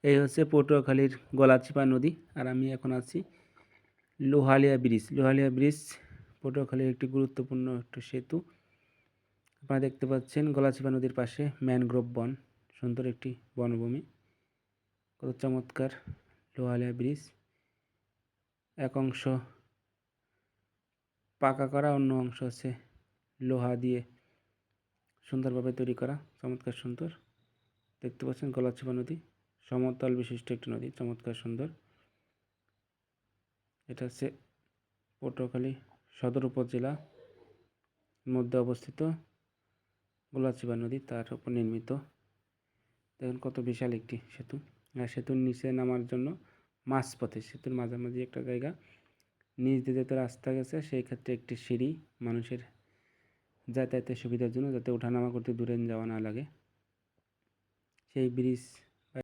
এই হচ্ছে পটুয়াখালীর গলাচিপা নদী। আর আমি এখন আছি লোহালিয়া ব্রিজ। লোহালিয়া ব্রিজ পটুয়াখালীর একটি গুরুত্বপূর্ণ একটি সেতু। আপনারা দেখতে পাচ্ছেন গলাচিপা নদীর পাশে ম্যানগ্রোভ বন, সুন্দর একটি বনভূমি। কত চমৎকার লোহালিয়া ব্রিজ। এক অংশ পাকা করা, অন্য অংশ হচ্ছে লোহা দিয়ে সুন্দরভাবে তৈরি করা, চমৎকার সুন্দর। দেখতে পাচ্ছেন গলাচিপা নদী, সমতল বিশিষ্ট একটি নদী, চমৎকার সুন্দর। এটা হচ্ছে পটুয়াখালী সদর উপজেলা মধ্যে অবস্থিত গলাচিপা নদী, তার উপর নির্মিত। দেখুন কত বিশাল একটি সেতু। আর সেতুর নিচে নামার জন্য মাঝপথে, সেতুর মাঝামাঝি একটা জায়গা, নিচ দিয়ে যেতে রাস্তা গেছে, সেই ক্ষেত্রে একটি সিঁড়ি মানুষের যাতায়াতের সুবিধার জন্য, যাতে ওঠানামা করতে দূরে যাওয়া না লাগে। সেই ব্রিজ